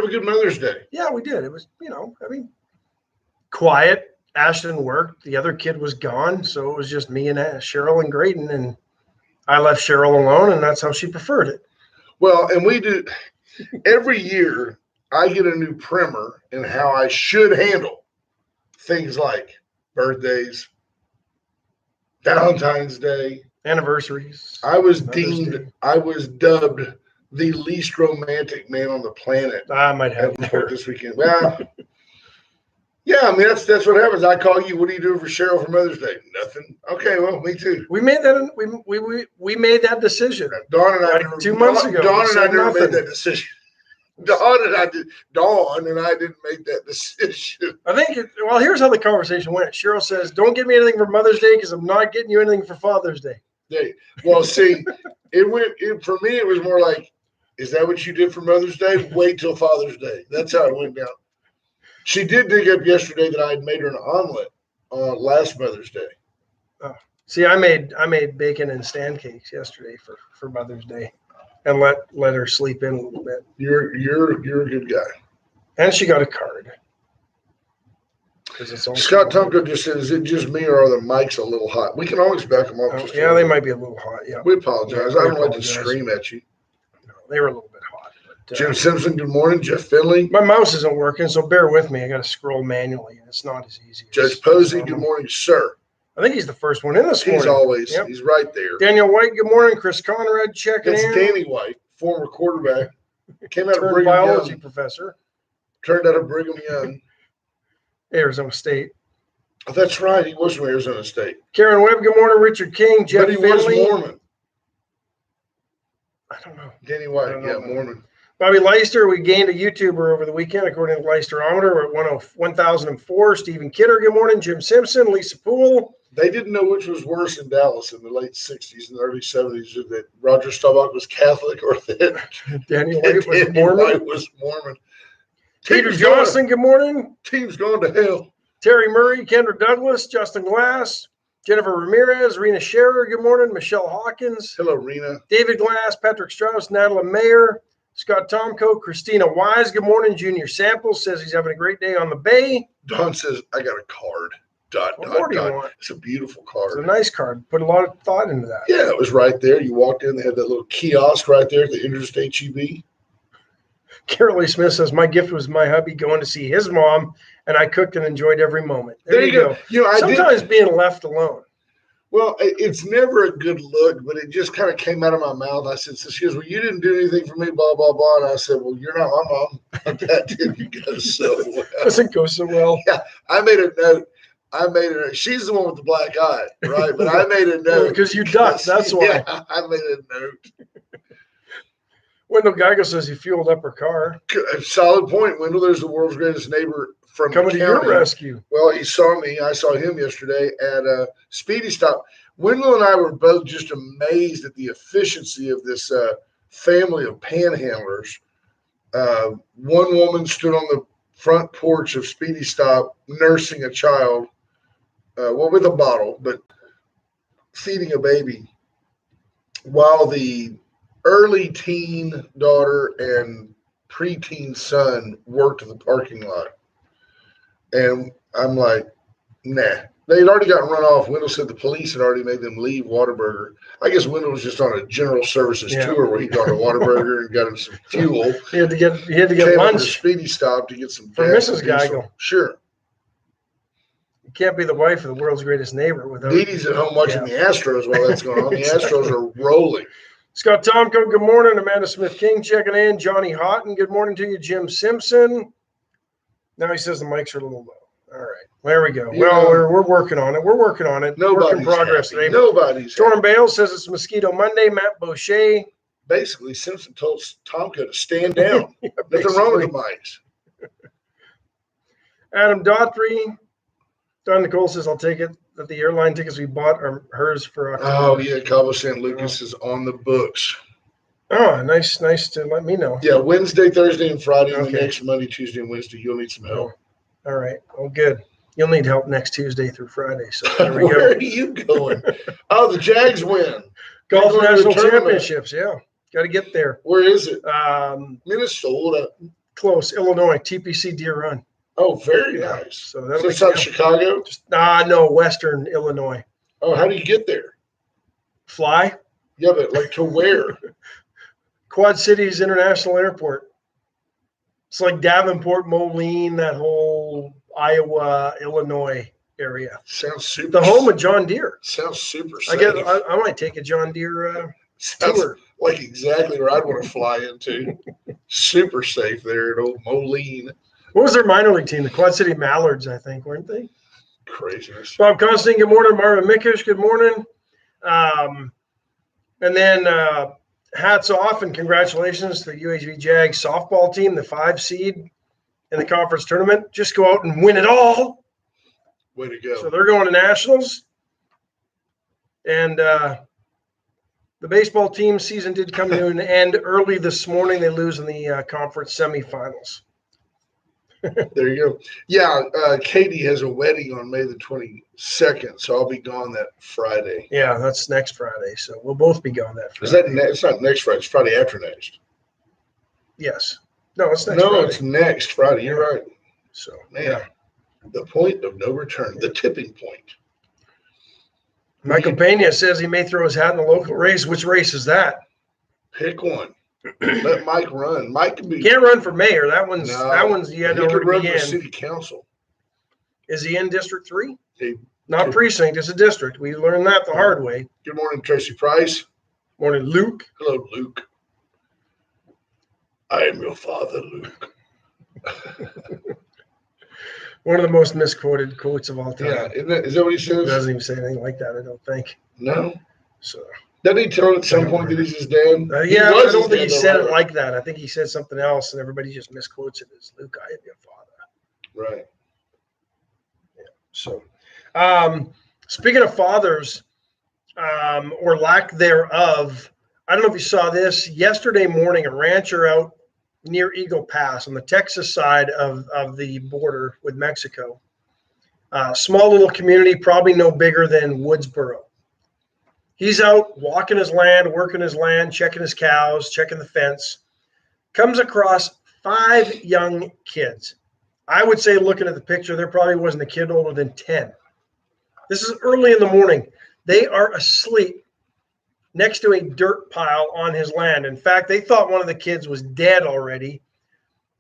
a good Mother's Day? Yeah, we did. It was, quiet. Ashton worked. The other kid was gone, so it was just me and Cheryl and Graydon, and I left Cheryl alone, and that's how she preferred it. Well, and we do every year. I get a new primer in how I should handle things like birthdays, Valentine's Day, anniversaries. I was dubbed the least romantic man on the planet. I might have this weekend. Well, yeah, I mean that's what happens. I call you. What are you doing for Cheryl for Mother's Day? Nothing. Okay, well, me too. We made that. We made that decision. Dawn and I 2 months ago. Dawn and I never made that decision. Dawn and I didn't make that decision. I think. Well, here's how the conversation went. Cheryl says, "Don't get me anything for Mother's Day because I'm not getting you anything for Father's Day." Yeah. Well, see, for me. It was more like, "Is that what you did for Mother's Day? Wait till Father's Day." That's how it went down. She did dig up yesterday that I had made her an omelet last Mother's Day. Oh. See, I made bacon and stand cakes yesterday for Mother's Day, and let her sleep in a little bit. You're a good guy. And she got a card. Scott Tomko just said, "Is it just me or are the mics a little hot?" We can always back them off. They might be a little hot. Yeah, we apologize. I don't like to scream at you. No, they were a little bit hot. Jim Simpson, good morning. Jeff Finley. My mouse isn't working, so bear with me. I got to scroll manually, and it's not as easy. Judge Posey, good morning, sir. I think he's the first one in this morning. He's always. Yep. He's right there. Daniel White, good morning. Chris Conrad, checking in. It's Danny White, former quarterback. Came out of Brigham biology Young. Professor. Turned out of Brigham Young. Arizona State. Oh, that's right. He was from Arizona State. Karen Webb, good morning. Richard King, Jeff But he Finley. was Mormon. I don't know. Danny White, Mormon. Bobby Leister, we gained a YouTuber over the weekend, according to Leisterometer. We're at 1,004. Stephen Kidder, good morning. Jim Simpson, Lisa Poole. They didn't know which was worse in Dallas in the late 60s and early 70s, that Roger Staubach was Catholic or that Daniel White was Mormon. White was Mormon. Peter Johnson, good morning. Team's going to hell. Terry Murray, Kendra Douglas, Justin Glass, Jennifer Ramirez, Rena Scherer, good morning. Michelle Hawkins. Hello, Rena. David Glass, Patrick Strauss, Natalie Mayer, Scott Tomko, Christina Wise, good morning. Junior Samples says he's having a great day on the bay. Don says, I got a card. What more do you want? It's a beautiful card. It's a nice card. Put a lot of thought into that. Yeah, it was right there. You walked in, they had that little kiosk right there at the Interstate HEB. Carol Lee Smith says, my gift was my hubby going to see his mom, and I cooked and enjoyed every moment. There you go. Sometimes being left alone. Well, it's never a good look, but it just kind of came out of my mouth. I said, so she goes, well, you didn't do anything for me, blah, blah, blah. And I said, well, you're not my mom. That didn't go so well. Doesn't go so well. Yeah, I made a note. She's the one with the black eye, right? But I made a note. Because you ducked, that's why. Yeah, I made a note. Wendell Geiger says he fueled up her car. Solid point, Wendell. There's the world's greatest neighbor from coming to your rescue. Well, he saw me. I saw him yesterday at a Speedy Stop. Wendell and I were both just amazed at the efficiency of this family of panhandlers. One woman stood on the front porch of Speedy Stop nursing a child, with a bottle, but feeding a baby, while the early teen daughter and preteen son worked the parking lot. And I'm like, nah. They had already gotten run off. Wendell said the police had already made them leave Whataburger. I guess Wendell was just on a general services tour where he got a Whataburger and got him some fuel. He had to get lunch. To Speedy Stop to get some for Mrs. Geigel. Sure. You can't be the wife of the world's greatest neighbor without. Dee Dee's at home watching the Astros while that's going on. The Astros are rolling. Scott Tomko, good morning. Amanda Smith King checking in. Johnny Houghton, good morning to you. Jim Simpson. Now he says the mics are a little low. All right. There we go. We're working on it. We're working on it. Nobody's work in progress happy. today. Nobody's Storm Bales says it's Mosquito Monday. Matt Boucher. Basically, Simpson told Tomko to stand down. Nothing wrong with the mics. Adam Daughtry. Don Nicole says, I'll take it that the airline tickets we bought are hers for October. Oh, yeah. Cabo San Lucas is on the books. Oh, nice to let me know. Yeah, Wednesday, Thursday, and Friday. And the next Monday, Tuesday, and Wednesday, you'll need some help. All right. Well, good. You'll need help next Tuesday through Friday. So there we go. Where are you going? Oh, the Jags win. Golf National Championships. Yeah. Got to get there. Where is it? Minnesota. Close, Illinois, TPC Deer Run. Oh, very Yeah. nice. So So that'll it's not Chicago? no, Western Illinois. Oh, how do you get there? Fly, Yeah, but like to where? Quad Cities International Airport. It's like Davenport, Moline, that whole Iowa, Illinois area. Sounds super. The home of John Deere. Sounds super I safe. guess I might take a John Deere Sounds tour. like exactly where I'd want to fly into. Super safe there at old Moline. What was their minor league team? The Quad City Mallards, I think, weren't they? Craziness. Bob Constantine, good morning. Marvin Mickish, good morning. And then hats off and congratulations to the UHV Jags softball team, the 5 seed in the conference tournament. Just go out and win it all. Way to go. So they're going to nationals. And the baseball team season did come to an end early this morning. They lose in the conference semifinals. There you go. Yeah, Katie has a wedding on May the 22nd, so I'll be gone that Friday. Yeah, that's next Friday. So we'll both be gone that Friday. Is that it's not next Friday, it's Friday after next. Yes. No, it's next No, Friday. it's next Friday. You're right. So, Man, yeah. the point of no return, the tipping point. Michael Pena says he may throw his hat in the local race. Which race is that? Pick one. Let Mike run. Mike can be. Can't run for mayor. That one's No, you had to he could run already for be in. city council. Is he in District 3? He Not could. precinct, it's a district. We learned that the hard way. Good morning, Tracy Price. Morning, Luke. Hello, Luke. I am your father, Luke. One of the most misquoted quotes of all time. Yeah, is that what he He says? doesn't even say anything like that, I don't think. No. So Doesn't he tell at some point that he's his dad? yeah, was I don't his think he dad, said though, it right? like that. I think he said something else, and everybody just misquotes it as Luke, I am your father. Right. So, speaking of fathers, or lack thereof, I don't know if you saw this yesterday morning. A rancher out near Eagle Pass on the Texas side of the border with Mexico, small little community, probably no bigger than Woodsboro. He's out walking his land, working his land, checking his cows, checking the fence. Comes across 5 young kids. I would say, looking at the picture, there probably wasn't a kid older than 10. This is early in the morning. They are asleep next to a dirt pile on his land. In fact, they thought one of the kids was dead already,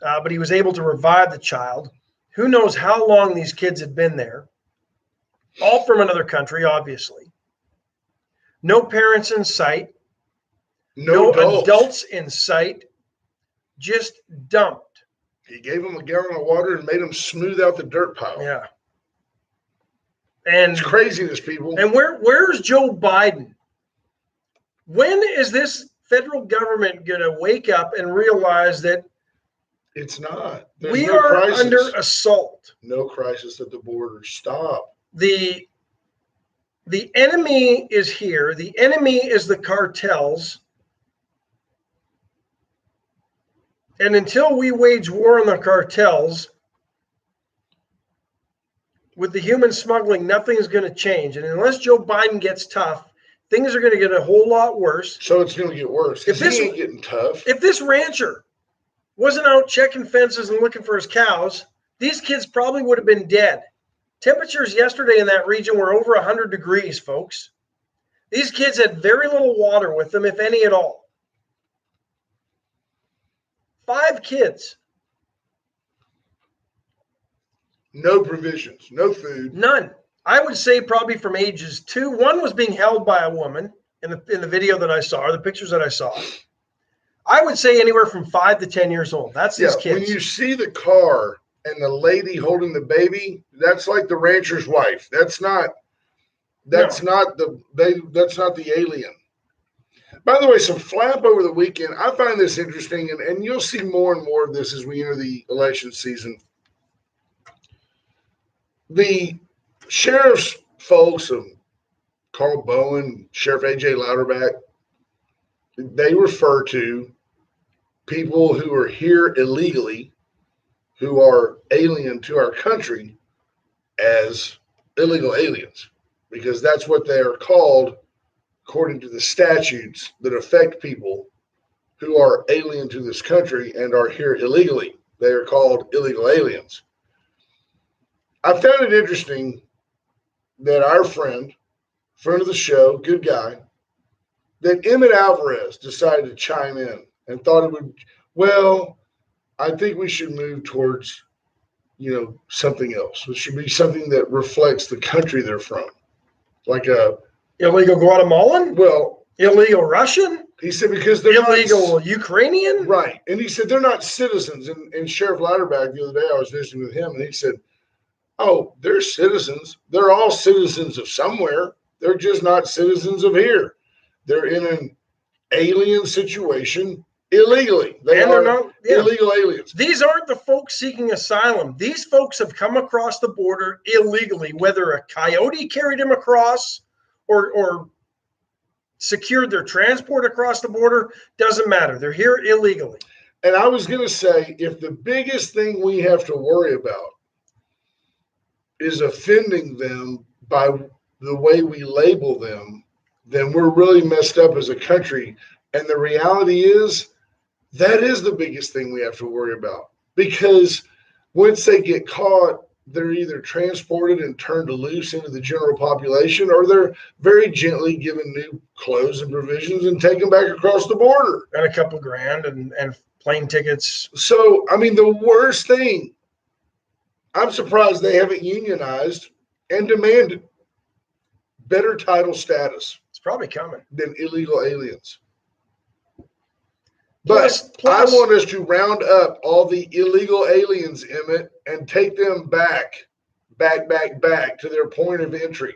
but he was able to revive the child. Who knows how long these kids had been there? All from another country, obviously. No parents in sight. No adults in sight. Just dumped. He gave him a gallon of water and made him smooth out the dirt pile. Yeah. And It's craziness, people. And where's Joe Biden? When is this federal government going to wake up and realize that It's not. There's we no are crisis. under assault? No crisis at the border. Stop. The enemy is here. The enemy is the cartels. And until we wage war on the cartels, with the human smuggling, nothing's going to change. And unless Joe Biden gets tough, things are going to get a whole lot worse. So it's going to get worse. If this- He ain't getting tough. If this rancher wasn't out checking fences and looking for his cows, these kids probably would have been dead. Temperatures yesterday in that region were over 100 degrees, folks. These kids had very little water with them, if any at all. 5 kids. No provisions. No food. None. I would say probably from ages 2. One was being held by a woman in the video that I saw, or the pictures that I saw. I would say anywhere from 5 to 10 years old. That's these kids. When you see the car and the lady holding the baby, that's like the rancher's wife. That's not the alien. By the way, some flap over the weekend. I find this interesting, and you'll see more and more of this as we enter the election season. The sheriff's folks of Carl Bowen, Sheriff A.J. Louderback, they refer to people who are here illegally, who are alien to our country, as illegal aliens, because that's what they are called according to the statutes that affect people who are alien to this country and are here illegally. They are called illegal aliens. I found it interesting that our friend of the show, good guy, that Emmett Alvarez decided to chime in and thought it would, well, I think we should move towards, something else. It should be something that reflects the country they're from. Like illegal Guatemalan? Well, illegal Russian? He said because they're illegal Ukrainian? Right. And he said they're not citizens. And Sheriff Louderback, the other day, I was visiting with him, and he said, oh, they're citizens. They're all citizens of somewhere. They're just not citizens of here. They're in an alien situation illegally. They're not illegal aliens. These aren't the folks seeking asylum. These folks have come across the border illegally, whether a coyote carried them across or secured their transport across the border. Doesn't matter. They're here illegally. And I was going to say, if the biggest thing we have to worry about is offending them by the way we label them, then we're really messed up as a country. And the reality is, that is the biggest thing we have to worry about. Because once they get caught, they're either transported and turned loose into the general population, or they're very gently given new clothes and provisions and taken back across the border. And a couple grand and plane tickets. So, I mean, the worst thing, I'm surprised they haven't unionized and demanded better title status. It's probably coming. Than illegal aliens. But I want us to round up all the illegal aliens, Emmett, and take them back to their point of entry.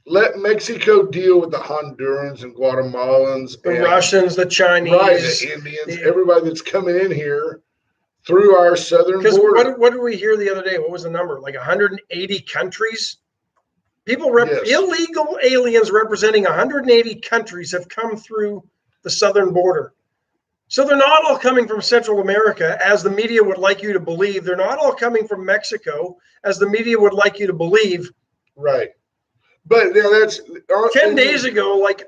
Let Mexico deal with the Hondurans and Guatemalans, the Russians, the Chinese, right, the Indians, everybody that's coming in here through our southern border. What did we hear the other day? What was the number? Like 180 countries? Illegal aliens representing 180 countries have come through the southern border. So they're not all coming from Central America, as the media would like you to believe. They're not all coming from Mexico, as the media would like you to believe. Right. But that's 10 days ago, like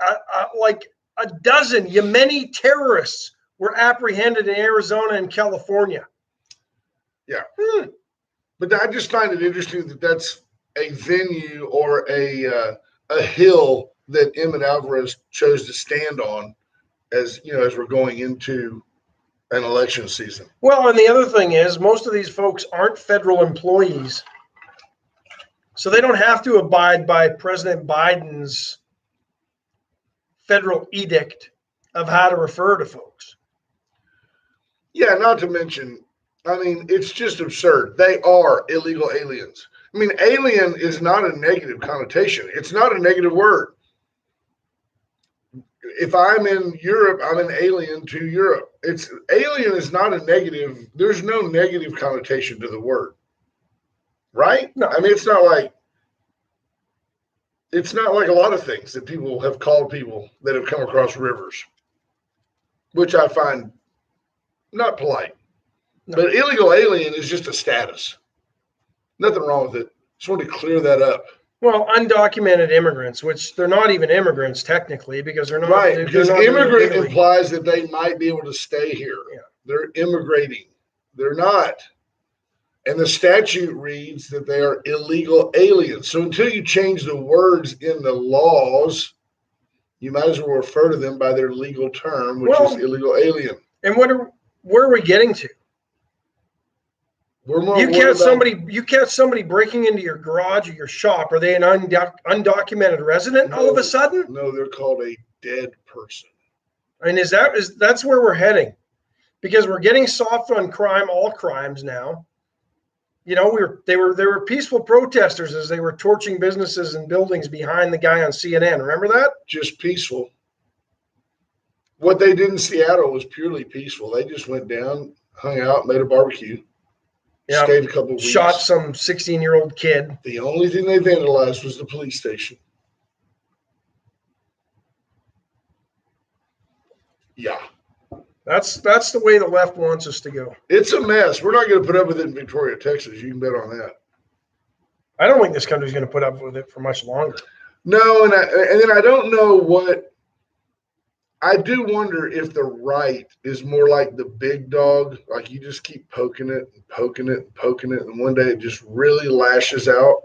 a dozen Yemeni terrorists were apprehended in Arizona and California. Yeah. But I just find it interesting that that's a venue or a hill that Emmett Alvarez chose to stand on as we're going into an election season. Well, and the other thing is, most of these folks aren't federal employees, so they don't have to abide by President Biden's federal edict of how to refer to folks. Yeah, not to mention, I mean, it's just absurd. They are illegal aliens. I mean, alien is not a negative connotation. It's not a negative word. If I'm in Europe, I'm an alien to Europe. Alien is not a negative. There's no negative connotation to the word, right? No. I mean, it's not like a lot of things that people have called people that have come across rivers, which I find not polite. No. But illegal alien is just a status. Nothing wrong with it. Just wanted to clear that up. Well, undocumented immigrants, which they're not even immigrants technically, because they're not. Right, because immigrant implies that they might be able to stay here. Yeah. They're immigrating. They're not. And the statute reads that they are illegal aliens. So until you change the words in the laws, you might as well refer to them by their legal term, which is illegal alien. And where are we getting to? You catch somebody breaking into your garage or your shop. Are they an undocumented resident all of a sudden? No, they're called a dead person. I mean, that's where we're heading, because we're getting soft on crime, all crimes now. They were peaceful protesters as they were torching businesses and buildings behind the guy on CNN. Remember that? Just peaceful. What they did in Seattle was purely peaceful. They just went down, hung out, made a barbecue. Yeah, stayed a couple of weeks. Shot some 16-year-old kid. The only thing they vandalized was the police station. Yeah. That's the way the left wants us to go. It's a mess. We're not going to put up with it in Victoria, Texas. You can bet on that. I don't think this country's going to put up with it for much longer. No, and then I don't know what I do wonder if the right is more like the big dog, like you just keep poking it and poking it and poking it, and one day it just really lashes out.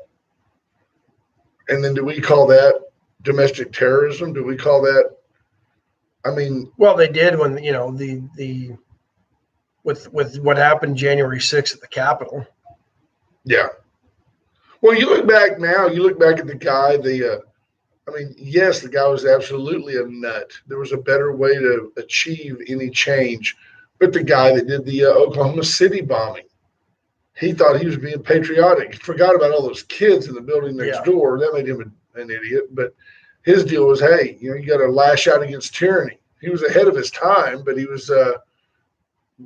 And then do we call that domestic terrorism? Do we call that? I mean, well, they did when the with what happened January 6th at the Capitol. yeah. Well, you look back now. You look back at the guy. Yes, the guy was absolutely a nut. There was a better way to achieve any change. But the guy that did the Oklahoma City bombing, he thought he was being patriotic. He forgot about all those kids in the building next door. That made him an idiot. But his deal was, hey, you got to lash out against tyranny. He was ahead of his time, but he was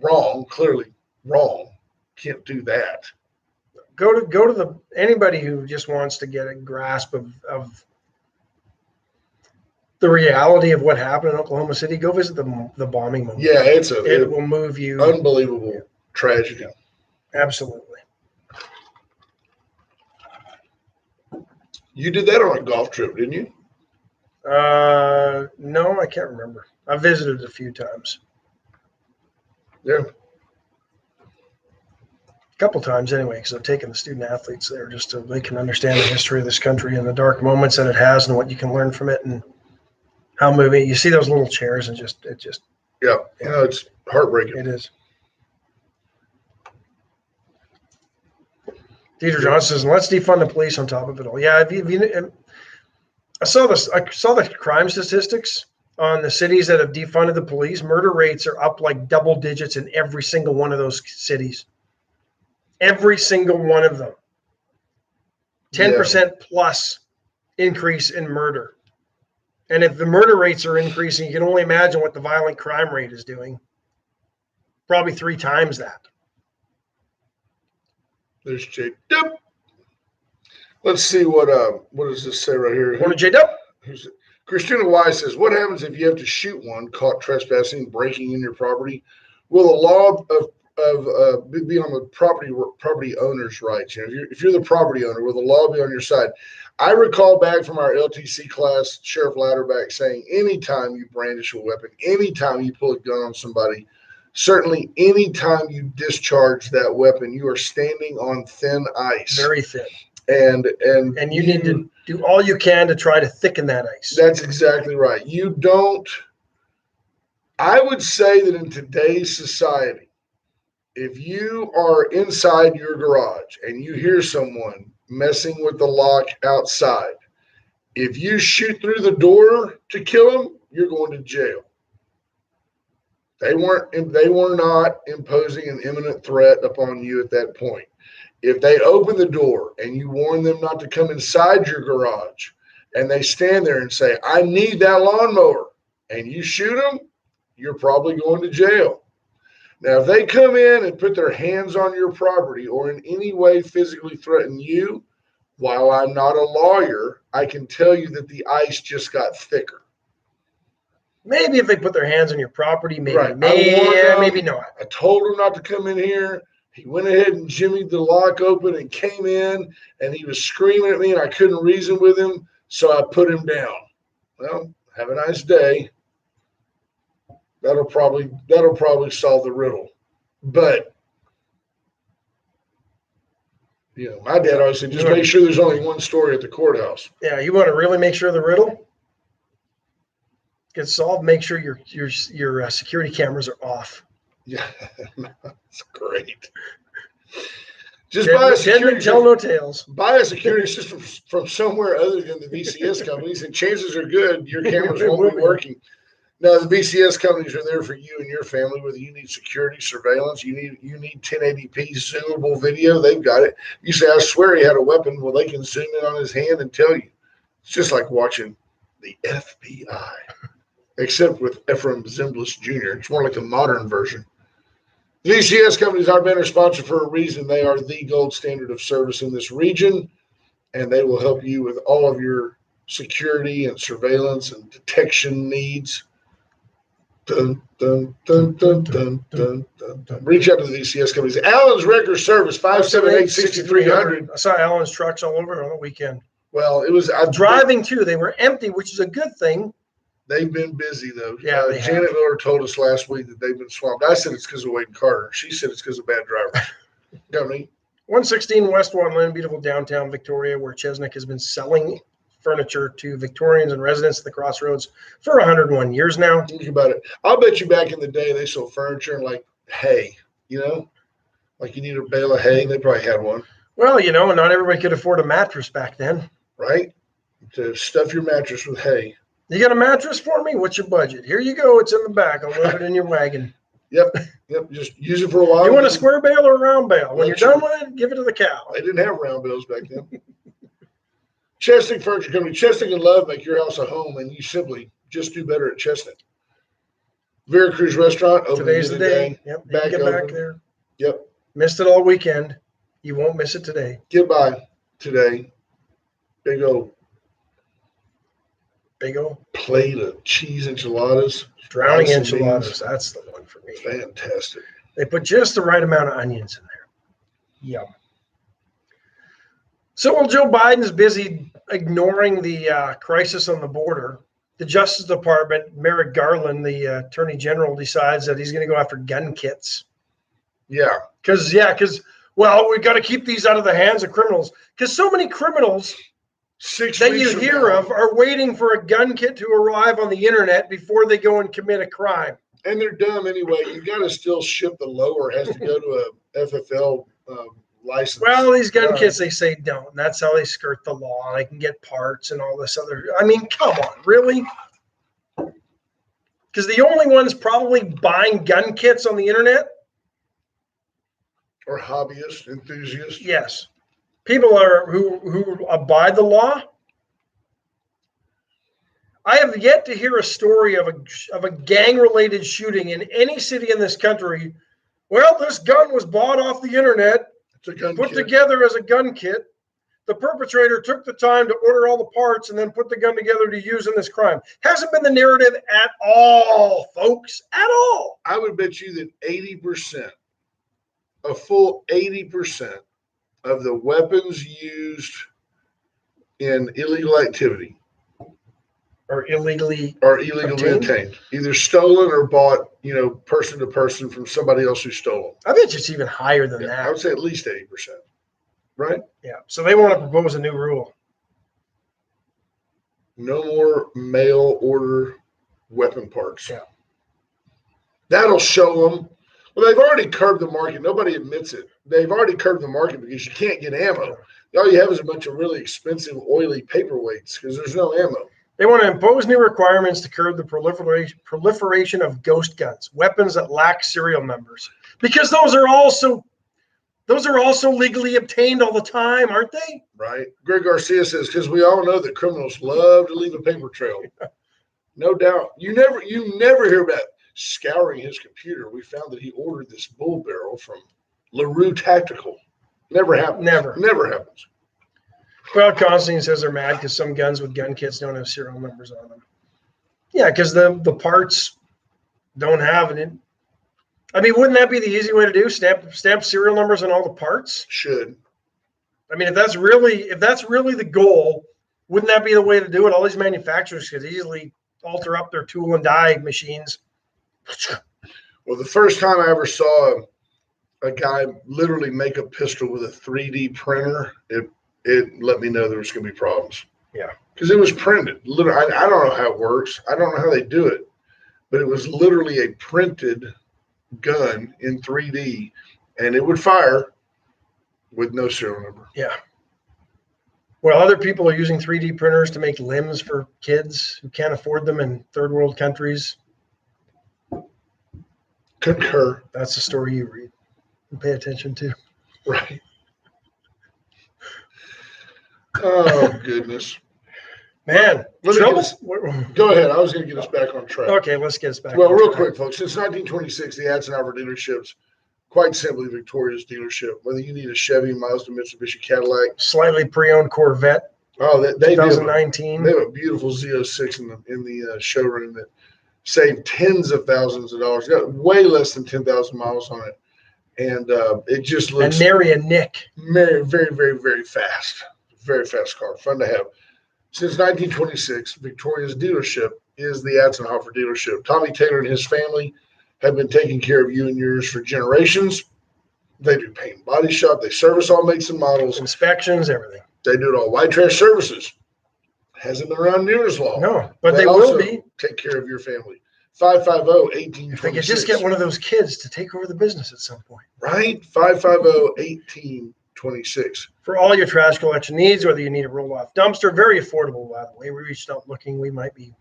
wrong, clearly wrong. Can't do that. Go to anybody who just wants to get a grasp of the reality of what happened in Oklahoma City. Go visit the bombing moment. Yeah, it will move you. Unbelievable tragedy. Absolutely. You did that on a golf trip, didn't you? No, I can't remember. I visited a few times. Yeah. A couple times anyway, because I've taken the student athletes there just so they can understand the history of this country and the dark moments that it has and what you can learn from it and how moving. You see those little chairs and it just. Yeah. It's heartbreaking. It is. Deidre Johnson says, let's defund the police on top of it all. Yeah, I saw this. I saw the crime statistics on the cities that have defunded the police. Murder rates are up like double digits in every single one of those cities. Every single one of them. 10% plus increase in murder. And if the murder rates are increasing, you can only imagine what the violent crime rate is doing. Probably 3 times that. There's J. Dub. Let's see what does this say right here? Morning, J. Dub. Christina Wise says, what happens if you have to shoot one caught trespassing, breaking in your property? Will the law be on the property owner's rights? If you're the property owner, will the law be on your side? I recall back from our LTC class, Sheriff Latterback saying, anytime you brandish a weapon, anytime you pull a gun on somebody, certainly anytime you discharge that weapon, you are standing on thin ice. Very thin. And you need to do all you can to try to thicken that ice. That's exactly right. I would say that in today's society, if you are inside your garage and you hear someone messing with the lock outside, if you shoot through the door to kill them, you're going to jail. They were not imposing an imminent threat upon you at that point. If they open the door and you warn them not to come inside your garage and they stand there and say, I need that lawnmower, and you shoot them, you're probably going to jail. Now, if they come in and put their hands on your property or in any way physically threaten you, while I'm not a lawyer, I can tell you that the ice just got thicker. Maybe if they put their hands on your property, maybe. Right. Maybe not. I told him not to come in here. He went ahead and jimmied the lock open and came in, and he was screaming at me, and I couldn't reason with him, so I put him down. Well, have a nice day. That'll probably solve the riddle. But my dad always said, just make sure there's only one story at the courthouse. Yeah, you want to really make sure the riddle gets solved. Make sure your security cameras are off. Yeah, that's great. Just buy a security tell no tales. Buy a security system from somewhere other than the VCS companies, and chances are good your cameras won't be working. No, the VCS companies are there for you and your family. Whether you need security, surveillance, you need 1080p zoomable video, they've got it. You say, I swear he had a weapon. Well, they can zoom in on his hand and tell you. It's just like watching the FBI, except with Ephraim Zimbalist Jr. It's more like a modern version. The VCS company is our banner sponsor for a reason. They are the gold standard of service in this region, and they will help you with all of your security and surveillance and detection needs. Dun, dun, dun, dun, dun, dun, dun, dun. Reach out to the VCS companies. Allen's Record Service, 578-6300. I saw Allen's trucks all over on the weekend. Well, it was driving too. They were empty, which is a good thing. They've been busy, though. Yeah, they Janet have. Miller told us last week that they've been swamped. I said it's because of Wade Carter. She said it's because of bad drivers. You know what I mean? 116 West One Lane, beautiful downtown Victoria, where Chesnick has been selling furniture to Victorians and residents of the Crossroads for 101 years now. Think about it. I'll bet you back in the day they sold furniture and like hay, like you need a bale of hay. They probably had one, Well, not everybody could afford a mattress back then. right? To stuff your mattress with hay. You got a mattress for me? What's your budget? Here you go. It's in the back. I'll load it in your wagon. Yep. Just use it for a while. You want a square bale or a round bale? When you're done with it, give it to the cow. They didn't have round bales back then. Chesnick Furniture Company. Chesnick and Love make your house a home, and you simply just do better at Chesnick. Vera Cruz Restaurant. Open Today's the day. Back Get back open. there. Yep. Missed it all weekend. You won't miss it today. Get by today. Big old plate of cheese enchiladas. Drowning Rice and enchiladas. beans. That's the one for me. Fantastic. They put just the right amount of onions in there. Yum. So while Joe Biden's busy ignoring the crisis on the border, the Justice Department, Merrick Garland, the Attorney General, decides that he's going to go after gun kits. Yeah. Because we got to keep these out of the hands of criminals. Because so many criminals 6 that weeks you from hear now, of are waiting for a gun kit to arrive on the internet before they go and commit a crime. and they're dumb anyway. You got to still ship the lower. It has to go to a FFL license. Well, these gun kits, they say don't. And that's how they skirt the law. They can get parts and all this other. I mean, come on, really? Because the only ones probably buying gun kits on the internet, or hobbyists, enthusiasts. yes, people are who abide the law. I have yet to hear a story of a gang-related shooting in any city in this country. Well, this gun was bought off the internet, It's a gun put kit. together as a gun kit. The perpetrator took the time to order all the parts and then put the gun together to use in this crime. Hasn't been the narrative at all, folks, at all. I would bet you that 80%, a full 80% of the weapons used in illegal activity Or illegally. are illegally Obtained? obtained, either stolen or bought, person to person from somebody else who stole them. I bet it's even higher than I that. would say at least 80%. Right? Yeah. So they want to propose a new rule. No more mail order weapon parts. Yeah. That'll show them. Well, they've already curbed the market. Nobody admits it. They've already curbed the market because you can't get ammo. All you have is a bunch of really expensive, oily paperweights because there's no ammo. They want to impose new requirements to curb the proliferation of ghost guns, weapons that lack serial numbers, because those are also legally obtained all the time, aren't they? Right? Greg Garcia says, because we all know that criminals love to leave a paper trail. No doubt. You never hear about scouring his computer. We found that he ordered this bull barrel from LaRue Tactical. Never happens. Never happens. Well, Constantine says they're mad because some guns with gun kits don't have serial numbers on them. Yeah, because the parts don't have it. I mean, wouldn't that be the easy way to do? Stamp serial numbers on all the parts? Should. I mean, if that's really the goal, wouldn't that be the way to do it? All these manufacturers could easily alter up their tool and die machines. Well, the first time I ever saw a guy literally make a pistol with a 3D printer, it let me know there was going to be problems. Yeah. Because it was printed. Literally, I don't know how it works. I don't know how they do it. But it was literally a printed gun in 3D, and it would fire with no serial number. Yeah. Well, other people are using 3D printers to make limbs for kids who can't afford them in third world countries. Concur. That's the story you read and pay attention to. Right. Oh, goodness. Man, Let me trouble. get us- Go ahead. I was going to get us back on track. Okay, let's get us back. Well, on real track. quick, folks. Since 1926, the Adson Albert dealerships, quite simply Victoria's dealership. Whether you need a Chevy, Mazda, Mitsubishi, Cadillac. Slightly pre-owned Corvette, Oh, they do. 2019. They have a beautiful Z06 in the showroom that saved tens of thousands of dollars. Got way less than 10,000 miles on it, and it just And looks Mary and Nick. very, very, very, very fast. Very fast car. Fun to have. Since 1926, Victoria's dealership is the Atzenhofer dealership. Tommy Taylor and his family have been taking care of you and yours for generations. They do paint and body shop. They service all makes and models. Inspections, everything. They do it all. White Trash Services hasn't been around near as long. No, but they also will be. Take care of your family. 550-1826. If they could just get one of those kids to take over the business at some point. Right? 550-1826. For all your trash collection needs, whether you need a roll-off dumpster, very affordable, by the way. We reached out looking. We might be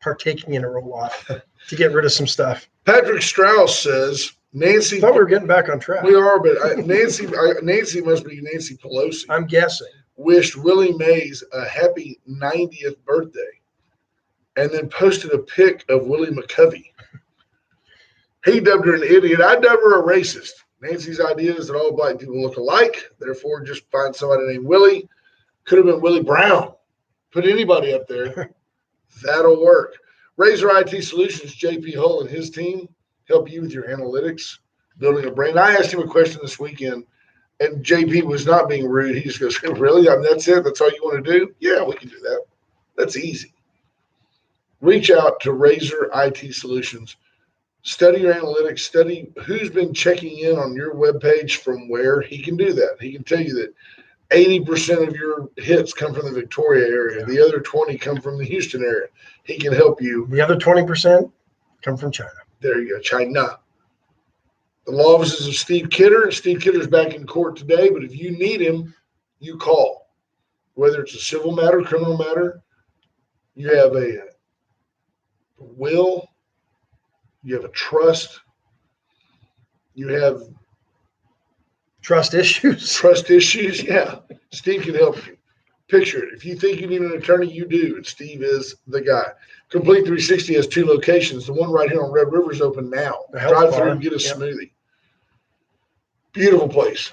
partaking in a roll-off to get rid of some stuff. Patrick Strauss says, Nancy. I thought we were getting back on track. We are, but Nancy must be Nancy Pelosi. I'm guessing. Wished Willie Mays a happy 90th birthday and then posted a pic of Willie McCovey. He dubbed her an idiot. I dubbed her a racist. Nancy's idea is that all black people look alike. Therefore, just find somebody named Willie. Could have been Willie Brown. Put anybody up there. That'll work. Razor IT Solutions, JP Hull and his team help you with your analytics, building a brand. I asked him a question this weekend, and JP was not being rude. He just goes, really? I mean, that's it? That's all you want to do? Yeah, we can do that. That's easy. Reach out to Razor IT Solutions. Study your analytics. Study who's been checking in on your webpage from where. He can do that. He can tell you that 80% of your hits come from the Victoria area. Yeah. The other 20 come from the Houston area. He can help you. The other 20% come from China. There you go, China. The law offices of Steve Kidder. Steve Kidder's back in court today, but if you need him, you call. Whether it's a civil matter, criminal matter, you have a will, you have a trust, you have Trust issues. trust issues. Yeah, Steve can help you. Picture it. If you think you need an attorney, you do, and Steve is the guy. Complete 360 has 2 locations. The one right here on Red River is open now. The health Drive bar. through and get a Yep. smoothie. Beautiful place.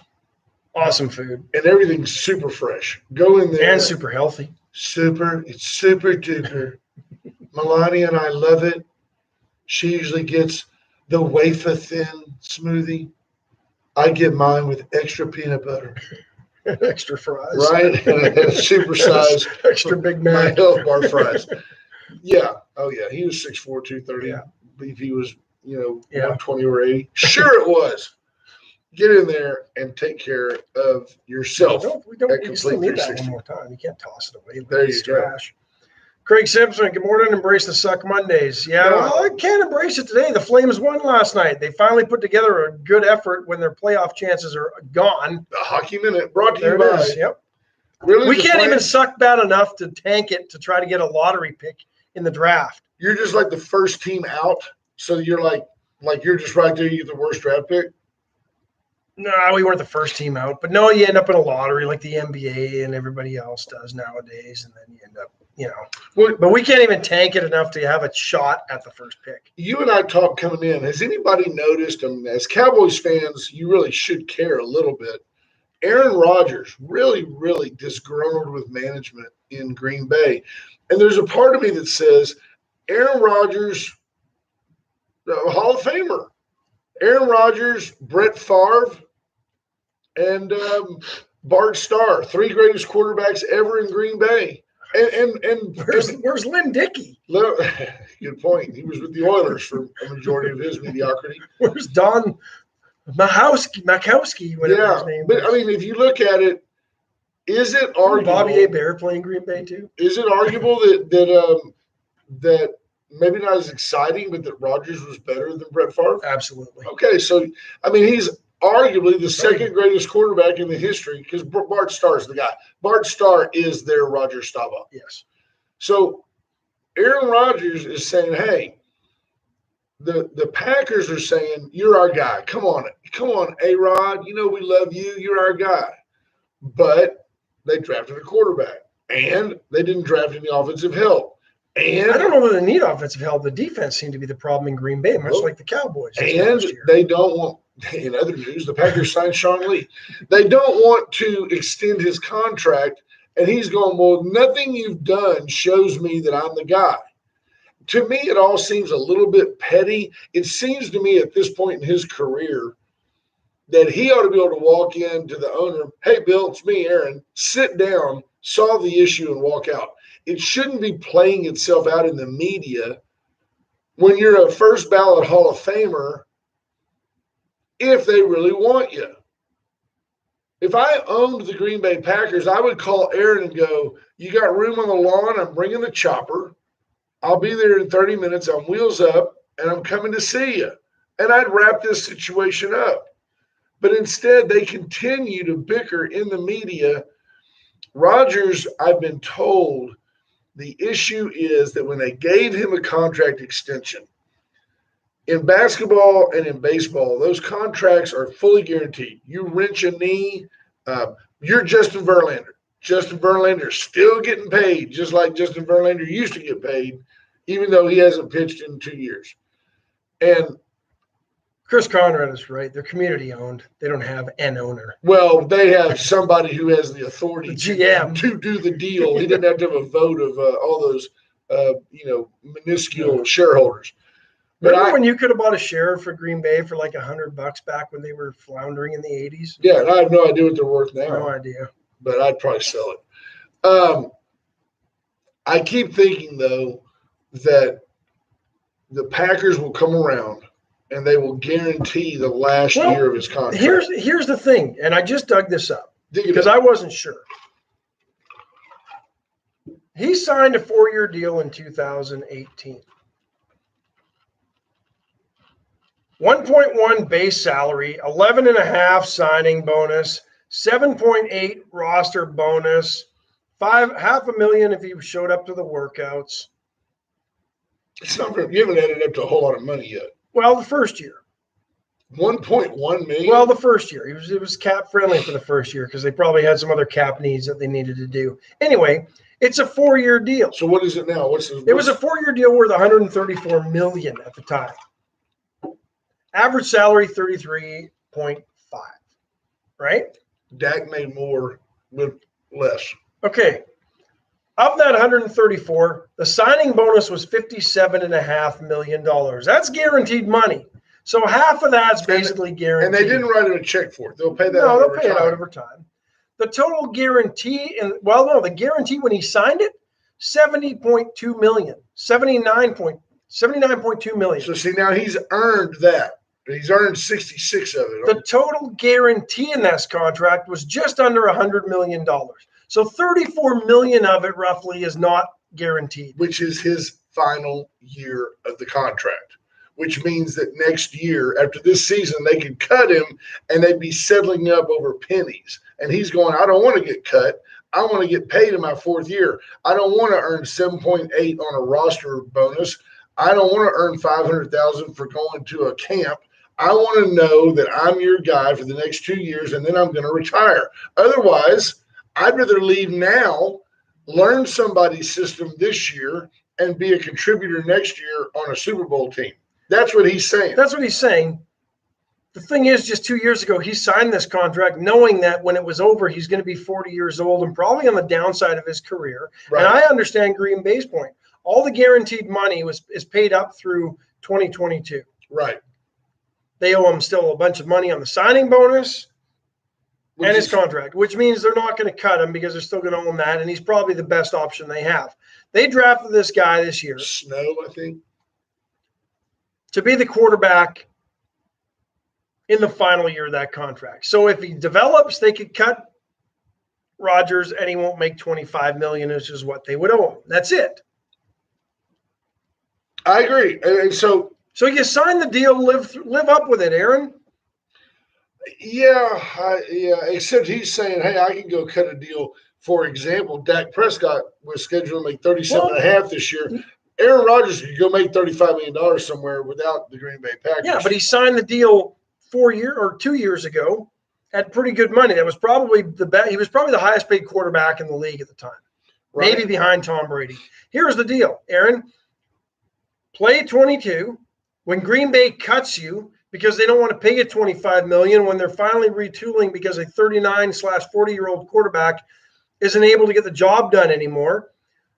Awesome food. And everything's super fresh. Go in there. And super healthy. It's super duper. Melania and I love it. She usually gets the wafer thin smoothie. I get mine with extra peanut butter. Extra fries. Right? And super size. Extra Big My Mac. health bar fries. Yeah. Oh, yeah. He was 6'4", 230. Yeah. I believe he was, Yeah. 120 or 80. Sure it was. Get in there and take care of yourself. We don't at we still Complete need that 360. one more time. You can't toss it away. There It's you go. trash. Craig Simpson, good morning. Embrace the Suck Mondays. Yeah, Yeah. well, I can't embrace it today. The Flames won last night. They finally put together a good effort when their playoff chances are gone. The Hockey Minute brought to There you it by. is. Yep. Really, We the can't even Flames- suck bad enough to tank it to try to get a lottery pick in the draft. You're just like the first team out, so you're like you're just right there. You get the worst draft pick. No, we weren't the first team out, but no, you end up in a lottery like the NBA and everybody else does nowadays, and then you end up, Well, But we can't even tank it enough to have a shot at the first pick. you and I talked coming in. Has anybody noticed? I mean, as Cowboys fans, you really should care a little bit. Aaron Rodgers really, really disgruntled with management in Green Bay, and there's a part of me that says Aaron Rodgers, Hall of Famer. Aaron Rodgers, Brett Favre, and Bart Starr, 3 greatest quarterbacks ever in Green Bay. And Where's Lynn Dickey? Good point. He was with the Oilers for a majority of his mediocrity. Where's Don Makowski? Whatever Yeah, his name but was. I mean, if you look at it, is it Wasn't arguable? Bobby A. Bear playing Green Bay too? Is it arguable that maybe not as exciting, but that Rodgers was better than Brett Favre? Absolutely. Okay, so I mean, he's arguably the second greatest quarterback in the history because Bart Starr is the guy. Bart Starr is their Roger Staubach. Yes. So Aaron Rodgers is saying, hey, the Packers are saying, you're our guy. Come on, A-Rod. You know we love you. You're our guy. But they drafted a quarterback, and they didn't draft any offensive help. And I don't know that they need offensive help. The defense seemed to be the problem in Green Bay, much Well, like the Cowboys. this And past year. they don't want, in other news, the Packers signed Sean Lee. They don't want to extend his contract, and he's going, well, nothing you've done shows me that I'm the guy. To me, it all seems a little bit petty. It seems to me at this point in his career that he ought to be able to walk in to the owner, hey, Bill, it's me, Aaron, sit down, solve the issue, and walk out. it shouldn't be playing itself out in the media when you're a first ballot Hall of Famer if they really want you. If I owned the Green Bay Packers, I would call Aaron and go, you got room on the lawn? I'm bringing the chopper. I'll be there in 30 minutes. I'm wheels up, and I'm coming to see you. And I'd wrap this situation up. But instead, they continue to bicker in the media. Rodgers, I've been told, the issue is that when they gave him a contract extension, in basketball and in baseball, those contracts are fully guaranteed. You wrench a knee, you're Justin Verlander. Justin Verlander's still getting paid, just like Justin Verlander used to get paid, even though he hasn't pitched in 2 years. And Chris Conrad is right. They're community owned. They don't have an owner. well, they have somebody who has the authority The GM. to do the deal. He didn't have to have a vote of all those, minuscule shareholders. But Remember when you could have bought a share for Green Bay for like $100 back when they were floundering in the 80s? Yeah, and I have no idea what they're worth now. No idea. But I'd probably sell it. I keep thinking, though, that the Packers will come around and they will guarantee the last year of his contract. Here's the thing, and I just dug this up because I wasn't sure. He signed a 4-year deal in 2018. 1.1 base salary, 11.5 signing bonus, 7.8 roster bonus, $500,000 if he showed up to the workouts. It's not very, you haven't added up to a whole lot of money yet. Well, the first year. 1.1 million. Well, the first year. It was cap friendly for the first year because they probably had some other cap needs that they needed to do. Anyway, it's a 4-year deal. So what is it now? It was a 4-year deal worth $134 million at the time. Average salary 33.5, right? Dak made more with less. Okay. Of that 134, the signing bonus was $57.5 million. That's guaranteed money. So half of that's basically guaranteed. And they didn't write him a check for it. They'll pay that No, out they'll over pay time. it out over time. The total guarantee, the guarantee when he signed it, $70.2 million, $79.2 million. So see, now he's earned that. He's earned 66 of it. The total guarantee in this contract was just under $100 million. So $34 million of it roughly is not guaranteed. Which is his final year of the contract, which means that next year, after this season, they could cut him and they'd be settling up over pennies. And he's going, I don't want to get cut. I want to get paid in my 4th year. I don't want to earn 7.8 on a roster bonus. I don't want to earn $500,000 for going to a camp. I want to know that I'm your guy for the next 2 years, and then I'm going to retire. Otherwise, I'd rather leave now, learn somebody's system this year, and be a contributor next year on a Super Bowl team. That's what he's saying. That's what he's saying. The thing is, just 2 years ago, he signed this contract knowing that when it was over, he's going to be 40 years old and probably on the downside of his career. Right. And I understand Green Bay's point. All the guaranteed money is paid up through 2022. Right. They owe him still a bunch of money on the signing bonus and his contract, which means they're not going to cut him because they're still going to owe him that, and he's probably the best option they have. They drafted this guy this year. Snow, I think. To be the quarterback in the final year of that contract. So if he develops, they could cut Rodgers and he won't make $25 million, which is what they would owe him. That's it. I agree. And so you sign the deal, live up with it, Aaron. Yeah, except he's saying, hey, I can go cut a deal. For example, Dak Prescott was scheduled to make 37.5 this year. Aaron Rodgers could go make $35 million somewhere without the Green Bay Packers. Yeah, but he signed the deal 2 years ago at pretty good money. That was probably he was probably the highest paid quarterback in the league at the time, right. Maybe behind Tom Brady. Here's the deal, Aaron. Play 22. When Green Bay cuts you because they don't want to pay you $25 million, when they're finally retooling because a 39/40-year-old quarterback isn't able to get the job done anymore,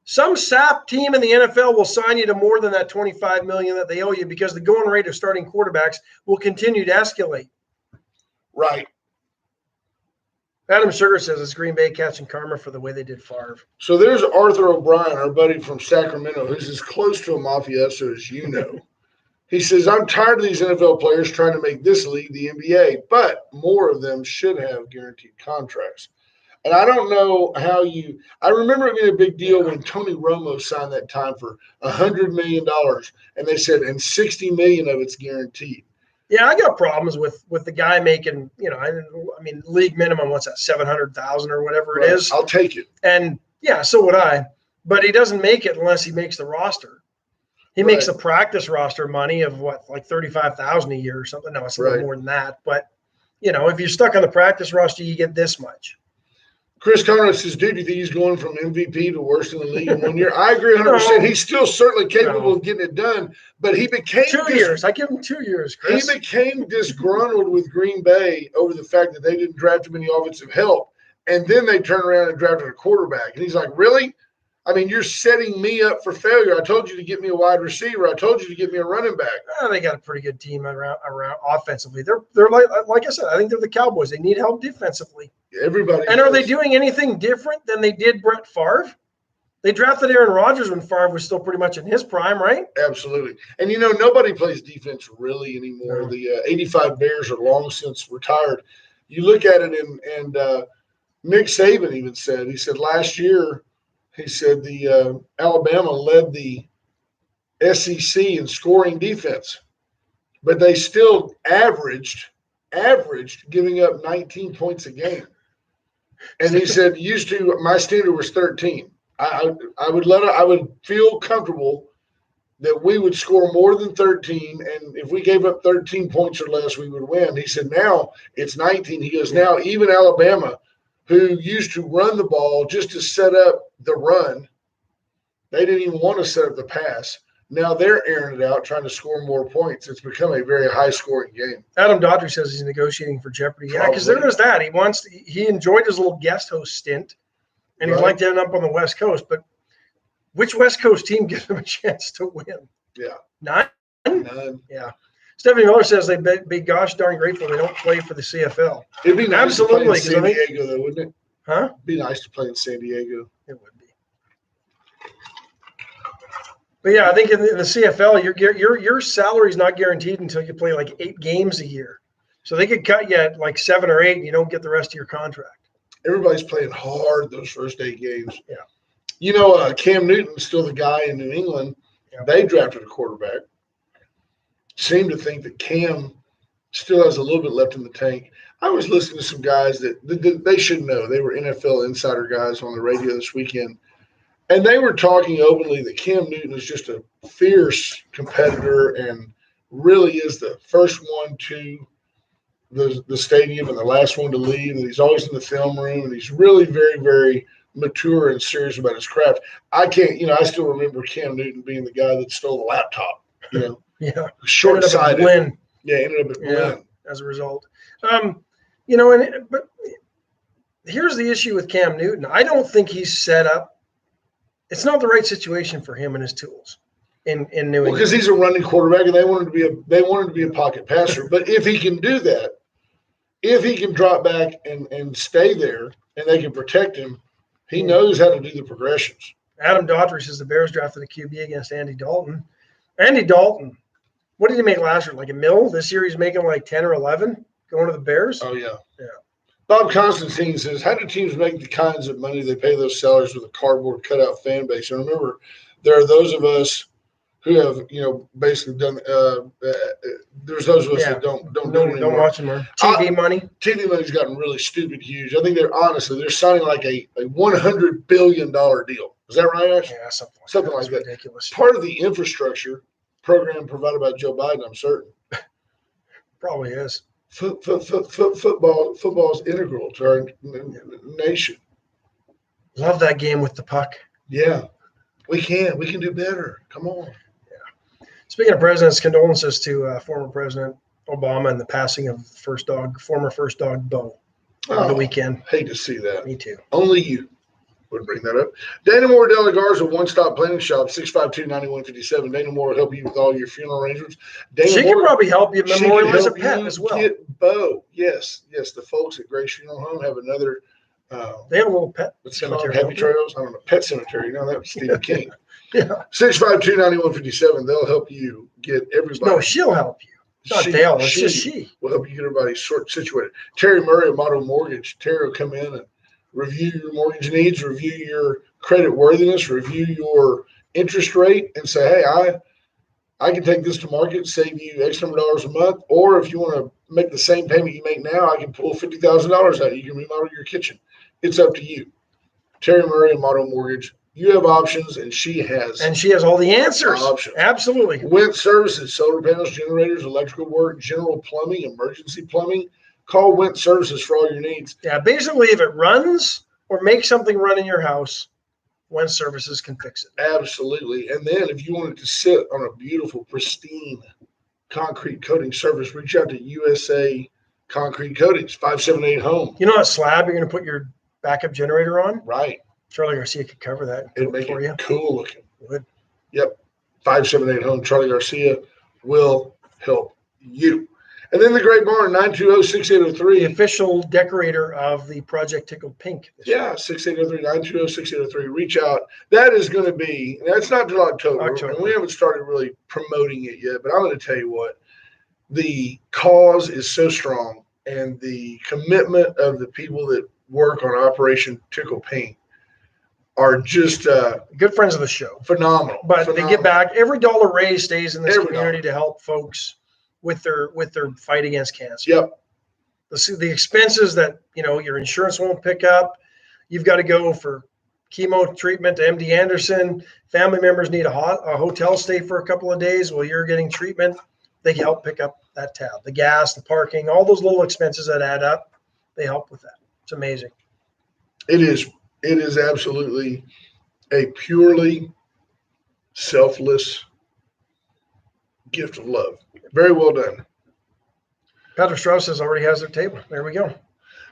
some sap team in the NFL will sign you to more than that $25 million that they owe you because the going rate of starting quarterbacks will continue to escalate. Right. Adam Sugar says it's Green Bay catching karma for the way they did Favre. So there's Arthur O'Brien, our buddy from Sacramento, who's as close to a mafioso as you know. He says, I'm tired of these NFL players trying to make this league the NBA, but more of them should have guaranteed contracts. And I don't know how I remember it being a big deal when Tony Romo signed that time for $100 million, and they said, and $60 million of it's guaranteed. Yeah, I got problems with the guy making, I mean, league minimum, what's that, 700,000 or whatever it is. I'll take it. And yeah, so would I. But he doesn't make it unless he makes the roster. He makes the practice roster money of what, like 35,000 a year or something. No, it's a little more than that. But if you're stuck on the practice roster, you get this much. Chris Conrad says, dude, do you think he's going from MVP to worst in the league in 1 year? I agree 100%. He's still certainly capable of getting it done, but he became 2 years. I give him 2 years, Chris. He became disgruntled with Green Bay over the fact that they didn't draft him any offensive help, and then they turned around and drafted a quarterback. And he's like, really? I mean, you're setting me up for failure. I told you to get me a wide receiver. I told you to get me a running back. They got a pretty good team around offensively. They're like I said, I think they're the Cowboys. They need help defensively. Everybody. And are they doing anything different than they did Brett Favre? They drafted Aaron Rodgers when Favre was still pretty much in his prime, right? Absolutely. And, nobody plays defense really anymore. No. The 85 Bears are long since retired. You look at it, and Nick Saban even said, last year, the Alabama led the SEC in scoring defense, but they still averaged giving up 19 points a game. And he said, my standard was 13. I would feel comfortable that we would score more than 13, and if we gave up 13 points or less, we would win. He said, now it's 19. He goes, now even Alabama, who used to run the ball just to set up the run, they didn't even want to set up the pass. Now they're airing it out, trying to score more points. It's become a very high-scoring game. Adam Daughtry says he's negotiating for Jeopardy. Yeah, because there is that. He enjoyed his little guest host stint, and he'd like to end up on the West Coast. But which West Coast team gives him a chance to win? Yeah. None? Yeah. Stephanie Miller says they'd be gosh darn grateful they don't play for the CFL. It'd be nice to play in San Diego, though, wouldn't it? Huh? It'd be nice to play in San Diego. It would be. But yeah, I think in the CFL, your salary's not guaranteed until you play like 8 games a year. So they could cut you at like 7 or 8, and you don't get the rest of your contract. Everybody's playing hard those first 8 games. Yeah. Cam Newton's still the guy in New England. Yeah. They drafted a quarterback. Seem to think that Cam still has a little bit left in the tank. I was listening to some guys that they should know. They were NFL insider guys on the radio this weekend. And they were talking openly that Cam Newton is just a fierce competitor and really is the first one to the stadium and the last one to leave. And he's always in the film room. And he's really very, very mature and serious about his craft. I still remember Cam Newton being the guy that stole the laptop, Yeah. Short-sighted. Ended up at Blinn. As a result. But here's the issue with Cam Newton. I don't think he's set up. It's not the right situation for him and his tools in New England. Because he's a running quarterback, and they want him to be a pocket passer. But if he can do that, if he can drop back and stay there, and they can protect him, he knows how to do the progressions. Adam Daughtry says the Bears drafted a QB against Andy Dalton. Andy Dalton, what did he make last year? Like $1 million? This year he's making like 10 or 11 going to the Bears. Oh yeah. Yeah. Bob Constantine says, how do teams make the kinds of money they pay those sellers with a cardboard cutout fan base? And remember, there are those of us who have, basically done. There's those of us that don't watch them. TV money. TV money's gotten really stupid huge. I think they're signing like a $100 billion deal. Is that right, Ash? Yeah, something like that. Ridiculous. Part of the infrastructure program provided by Joe Biden, I'm certain. Probably is. Football is integral to our nation. Love that game with the puck. Yeah, we can do better. Come on. Yeah. Speaking of presidents, condolences to former President Obama and the passing of former first dog Bo over the weekend. Hate to see that. Me too. Only you. Would bring that up. Dana Moore Della Garza, one-stop planning shop, 652-9157. Dana Moore will help you with all your funeral arrangements. Dana She Moore, can probably help you she can memorialize a help pet you as well. get Bo. Yes. The folks at Grace Funeral Home have another. They have a little pet What's it called? cemetery. Happy Trails. I don't know. Pet Cemetery. No, that was Stephen King. Yeah. 652-9157. They'll help you get everybody. No, she'll help you. It's not Dale. It's just she. Will help you get everybody situated. Terry Murray of Motto Mortgage. Terry will come in and review your mortgage needs, review your credit worthiness, review your interest rate, and say, hey, I can take this to market, save you X number of dollars a month. Or if you want to make the same payment you make now, I can pull $50,000 out. You can remodel your kitchen. It's up to you. Terry Murray of Motto Mortgage. You have options, and she has. And she has all the answers. Options. Absolutely. Went Services, solar panels, generators, electrical work, general plumbing, emergency plumbing. Call Went Services for all your needs. Yeah, basically, if it runs or makes something run in your house, Went Services can fix it. Absolutely. And then if you want it to sit on a beautiful, pristine concrete coating surface, reach out to USA Concrete Coatings, 578-HOME. You know what slab you're going to put your backup generator on? Right. Charlie Garcia could cover that. It'd make for it you. cool looking. Would. Yep. 578-HOME. Charlie Garcia will help you. And then the Great Barn, 920-6803. The official decorator of the Project Tickled Pink. Yeah, 6803-920-6803. Reach out. That is going to be, that's not till October. And we haven't started really promoting it yet, but I'm going to tell you what, the cause is so strong, and the commitment of the people that work on Operation Tickle Pink are just good friends of the show. Phenomenal. But they get back. Every dollar raised stays in this community dollar to help folks with their fight against cancer. Yep. The expenses that your insurance won't pick up. You've got to go for chemo treatment to MD Anderson. Family members need a hotel stay for a couple of days while you're getting treatment. They help pick up that tab. The gas, the parking, all those little expenses that add up, they help with that. It's amazing. It is. It is absolutely a purely selfless gift of love. Very well done. Patrick Strauss already has their table. There we go.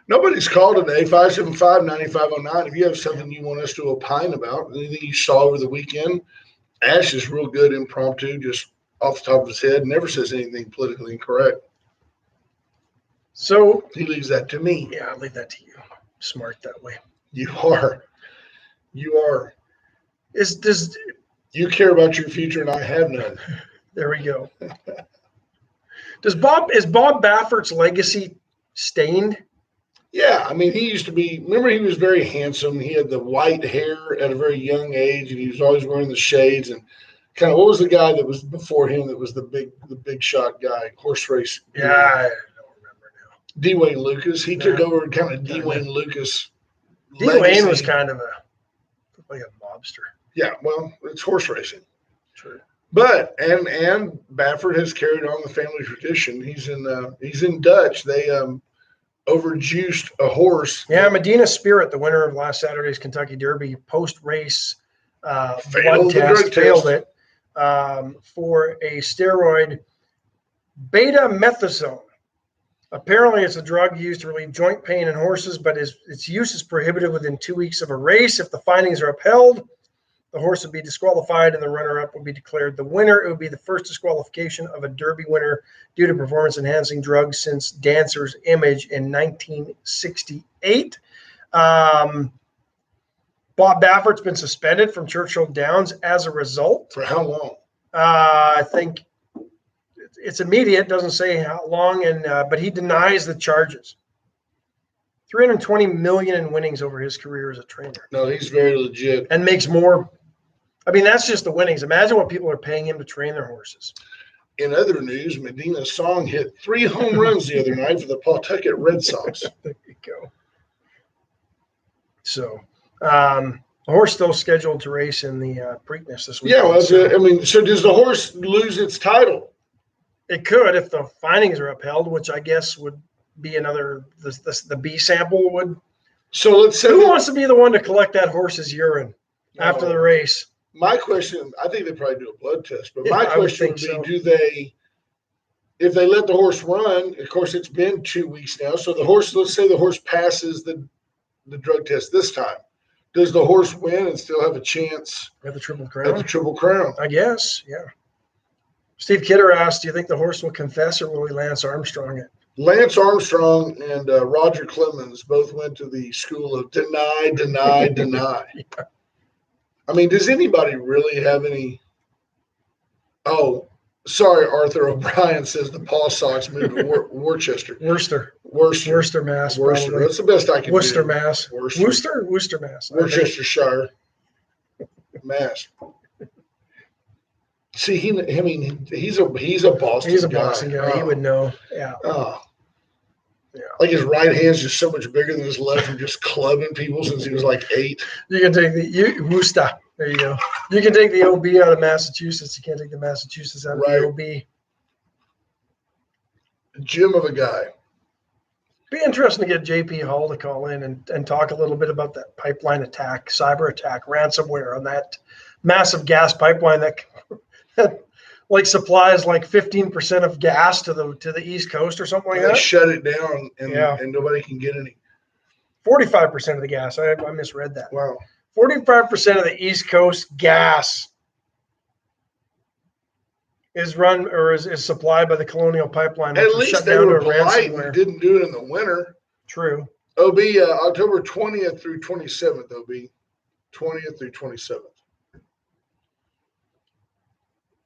Nobody's called today, 575-9509. If you have something you want us to opine about, anything you saw over the weekend, Ash is real good impromptu, just off the top of his head, never says anything politically incorrect. So he leaves that to me. Yeah, I'll leave that to you. Smart that way. You are. Does you care about your future, and I have none. There we go. Is Bob Baffert's legacy stained? Yeah, I mean, he used to be. Remember, he was very handsome. He had the white hair at a very young age, and he was always wearing the shades. And kind of, what was the guy that was before him that was the big shot guy, horse race? Yeah, I don't remember now. Dwayne Lucas. He took over kind of Dwayne Lucas. Dwayne was kind of like a mobster. Yeah, well, it's horse racing. True. But and Baffert has carried on the family tradition. He's in Dutch. They overjuiced a horse. Yeah, Medina Spirit, the winner of last Saturday's Kentucky Derby, post-race blood test, failed it for a steroid, betamethasone. Apparently, it's a drug used to relieve joint pain in horses, but its use is prohibited within 2 weeks of a race. If the findings are upheld, the horse would be disqualified and the runner-up would be declared the winner. It would be the first disqualification of a Derby winner due to performance-enhancing drugs since Dancer's Image in 1968. Bob Baffert's been suspended from Churchill Downs as a result. For how long? I think it's immediate. Doesn't say how long, but he denies the charges. $320 million in winnings over his career as a trainer. No, he's very legit and makes more. I mean, that's just the winnings. Imagine what people are paying him to train their horses. In other news, Medina Song hit 3 home runs the other night for the Pawtucket Red Sox. There you go. So, the horse still scheduled to race in the Preakness this week. Yeah, well, so does the horse lose its title? It could if the findings are upheld, which I guess would be another. The B sample would. So let's say who wants to be the one to collect that horse's urine after the race? My question, I think they probably do a blood test, but my question would be, if they let the horse run, of course, it's been 2 weeks now. So the horse, let's say the horse passes the drug test this time. Does the horse win and still have a chance At the Triple at Crown? the Triple Crown? I guess, yeah. Steve Kidder asked, do you think the horse will confess or will he Lance Armstrong it? Lance Armstrong and Roger Clemens both went to the school of deny, deny, deny. Yeah. I mean, does anybody really have any? Oh, sorry, Arthur O'Brien says the Paw Sox moved to Worcester. Worcester, Mass. Worcester. Probably. That's the best I can Worcester, do. Mass. Worcester, Mass. Worcestershire, Mass. See, he's a Boston. He's a Boston guy. He would know. Yeah. Oh. Yeah. Like his right hand's just so much bigger than his left from just clubbing people since he was like 8. You can take Worcester. There you go. You can take the OB out of Massachusetts. You can't take the Massachusetts out of the OB. Gem of a guy. Be interesting to get JP Hall to call in and talk a little bit about that pipeline attack, cyber attack, ransomware on that massive gas pipeline that like supplies like 15% of gas to the East Coast or something like that. They shut it down and nobody can get any. 45% of the gas. I misread that. Wow. 45% of the East Coast gas is run or is supplied by the Colonial Pipeline. At least they were polite and didn't do it in the winter. True. OB, October 20th through 27th, OB. 20th through 27th.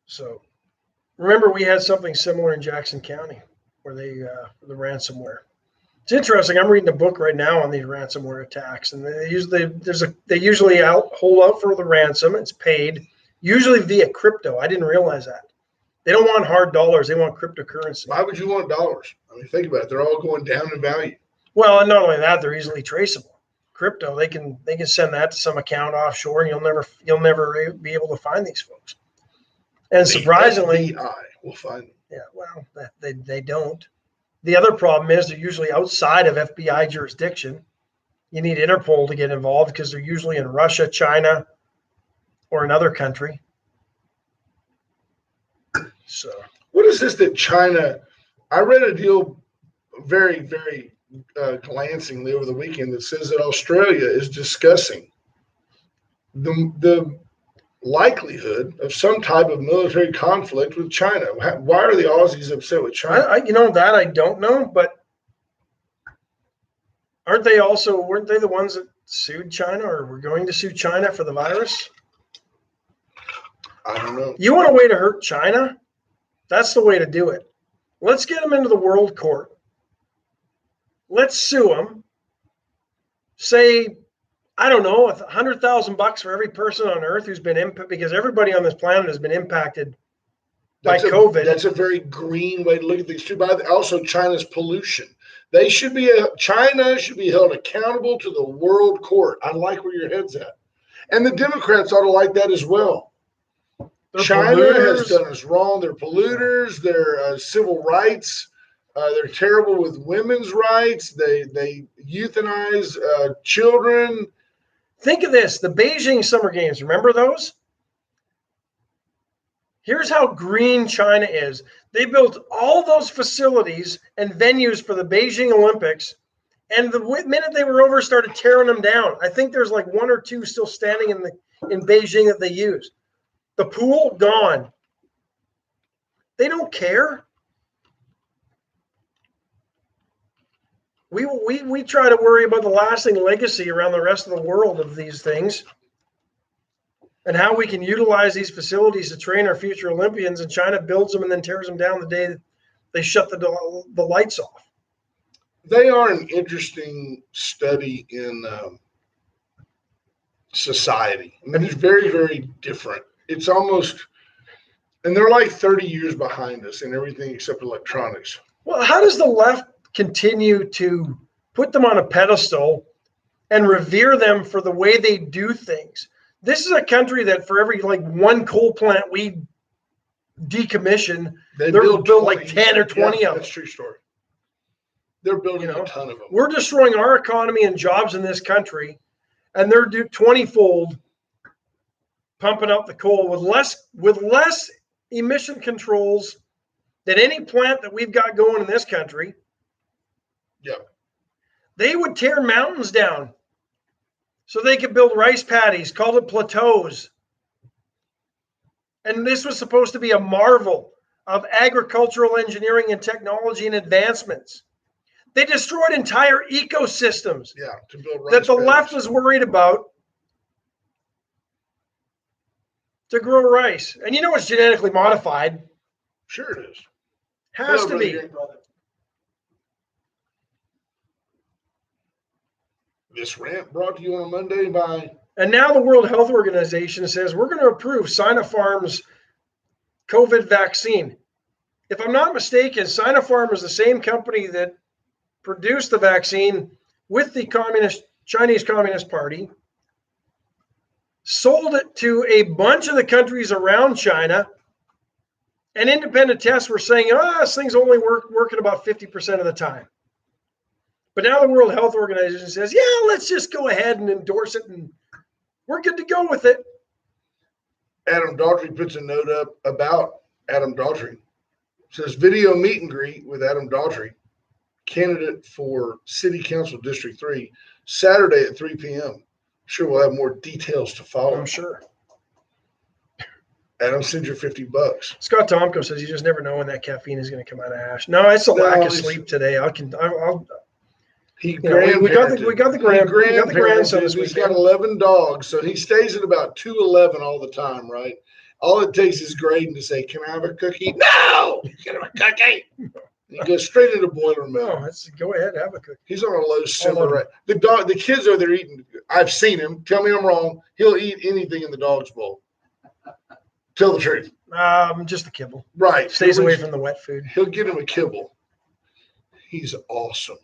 So remember, we had something similar in Jackson County where the ransomware. It's interesting. I'm reading a book right now on these ransomware attacks, and they usually hold out for the ransom. It's paid, usually via crypto. I didn't realize that. They don't want hard dollars. They want cryptocurrency. Why would you want dollars? I mean, think about it. They're all going down in value. Well, and not only that, they're easily traceable. Crypto, they can send that to some account offshore, and you'll never be able to find these folks. And surprisingly, FBI will find them. Yeah, well, they don't. The other problem is they're usually outside of FBI jurisdiction. You need Interpol to get involved because they're usually in Russia, China, or another country. So, what is this that China? I read a deal very, very glancingly over the weekend that says that Australia is discussing the likelihood of some type of military conflict with China. Why are the Aussies upset with China? I don't know, but weren't they the ones that sued China or were going to sue China for the virus? I don't know. You want a way to hurt China? That's the way to do it. Let's get them into the world court. Let's sue them. Say, I don't know, $100,000 for every person on Earth who's been impacted, because everybody on this planet has been impacted by COVID. That's a very green way to look at things too. Also, China's pollution. China should be held accountable to the world court. I like where your head's at, and the Democrats ought to like that as well. China has done us wrong. They're polluters. They're civil rights. They're terrible with women's rights. They euthanize children. Think of this, the Beijing Summer Games, remember those? Here's how green China is. They built all those facilities and venues for the Beijing Olympics, and the minute they were over, started tearing them down. I think there's like one or two still standing in Beijing that they use. The pool, gone. They don't care. We try to worry about the lasting legacy around the rest of the world of these things and how we can utilize these facilities to train our future Olympians, and China builds them and then tears them down the day that they shut the lights off. They are an interesting study in society. I mean, it's very, very different. It's almost, and they're like 30 years behind us in everything except electronics. Well, how does the left continue to put them on a pedestal and revere them for the way they do things? This is a country that for every one coal plant we decommission, they'll build like 10 or 20 of them. That's a true story. They're building a ton of them. We're destroying our economy and jobs in this country, and they're 20-fold pumping out the coal with less emission controls than any plant that we've got going in this country. Yeah. They would tear mountains down so they could build rice paddies, called it plateaus. And this was supposed to be a marvel of agricultural engineering and technology and advancements. They destroyed entire ecosystems to build rice that the paddies. left was worried about to grow rice. And you know it's genetically modified. Sure it is. Has Hello, to be. brother. This rant brought to you on a Monday by... And now the World Health Organization says we're going to approve Sinopharm's COVID vaccine. If I'm not mistaken, Sinopharm is the same company that produced the vaccine with the Chinese Communist Party, sold it to a bunch of the countries around China, and independent tests were saying, this thing's only working about 50% of the time. But now the World Health Organization says, let's just go ahead and endorse it, and we're good to go with it. Adam Daughtry puts a note up about Adam Daughtry. It says, video meet and greet with Adam Daughtry, candidate for City Council District 3, Saturday at 3 p.m. Sure, we'll have more details to follow. I'm sure. Adam, send your $50. Scott Tomko says you just never know when that caffeine is going to come out of Ash. No, it's a lack of sleep today. We got the grandson this week. He's got 11 dogs, so he stays at about 211 all the time, right? All it takes is Graydon to say, "Can I have a cookie?" No, you can have a cookie. He goes straight into boiler milk. No, go ahead, have a cookie. He's on a low simmer, right? The kids are there eating. I've seen him. Tell me I'm wrong. He'll eat anything in the dog's bowl. Tell the truth. Just a kibble. Right. Stays away from the wet food. He'll get him a kibble. He's awesome.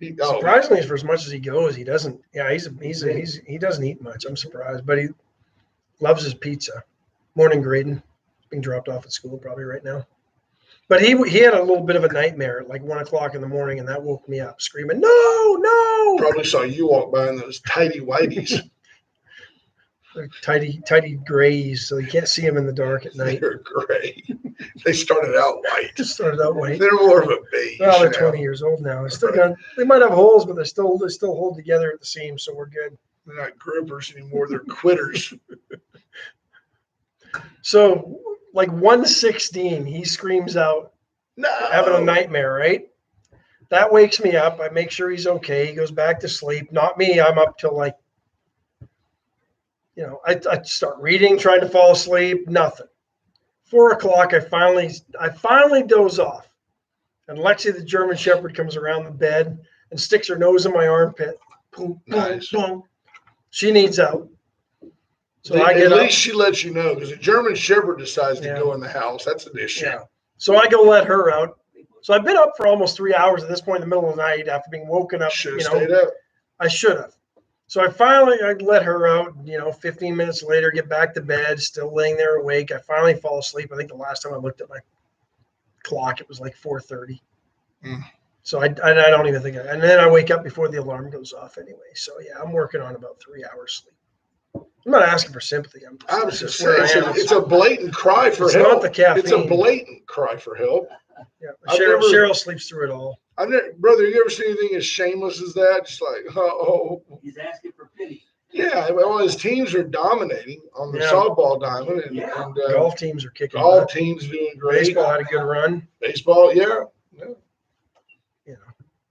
Surprisingly, for as much as he goes, he doesn't. Yeah, he doesn't eat much. I'm surprised, but he loves his pizza. Morning, Graydon. Being dropped off at school probably right now. But he had a little bit of a nightmare at like 1 o'clock in the morning, and that woke me up screaming, "No!" Probably saw you walk by in those tidy whities. Tidy grays, so you can't see them in the dark at night. They're gray. They started out white. They're more of a beige. Well, they're 20 years old now. They might have holes, but they still hold together at the seams, so we're good. They're not grippers anymore. They're quitters. So, like 1:16, he screams out, "No!" Having a nightmare, right? That wakes me up. I make sure he's okay. He goes back to sleep. Not me. I'm up till like, I start reading, trying to fall asleep. Nothing. 4 o'clock, I finally doze off. And Lexi, the German Shepherd, comes around the bed and sticks her nose in my armpit. Boom, nice. boom, boom. She needs out. So at I get least up. she lets you know, because a German Shepherd decides to go in the house. That's an issue. Yeah. So I go let her out. So I've been up for almost 3 hours at this point in the middle of the night after being woken up. Should have stayed up. I should have. So I let her out, 15 minutes later, get back to bed, still laying there awake. I finally fall asleep. I think the last time I looked at my clock, it was like 4:30. So I don't even think and then I wake up before the alarm goes off anyway. So yeah, I'm working on about 3 hours sleep. I'm not asking for sympathy. It's a blatant cry for help. It's not the caffeine. It's a blatant cry for help. Yeah, Cheryl sleeps through it all. Brother, you ever seen anything as shameless as that? Just like, he's asking for pity. Yeah, well, his teams are dominating on the softball diamond, and golf teams are kicking. Golf teams doing great. Baseball had a good run. Baseball, yeah.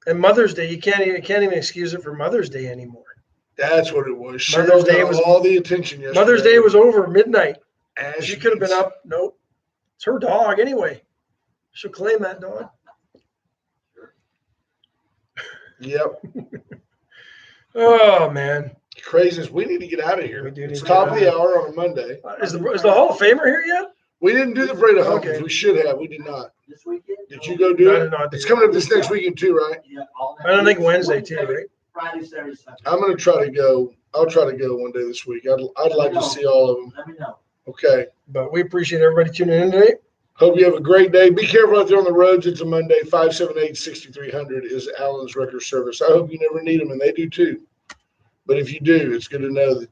And Mother's Day, you can't even excuse it for Mother's Day anymore. That's what it was. Mother's Day was all the attention yesterday. Mother's Day was over midnight. She could have been up. Nope, it's her dog anyway. She'll claim that dog. Yep. Oh man. Craziness. We need to get out of here. It's top of the hour on a Monday. Is the Hall of Famer here yet? We didn't do the Parade of Humphreys. Okay. We should have. We did not. This weekend? Did you go do it? It's coming up this next weekend too, right? Yeah. I don't think Wednesday too, right? Friday, Saturday, Sunday. I'm going to try to go. I'll try to go one day this week. I'd like to see all of them. Let me know. Okay. But we appreciate everybody tuning in today. Hope you have a great day. Be careful out there on the roads. It's a Monday. 578-6300 is Allen's Wrecker Service. I hope you never need them, and they do too. But if you do, it's good to know that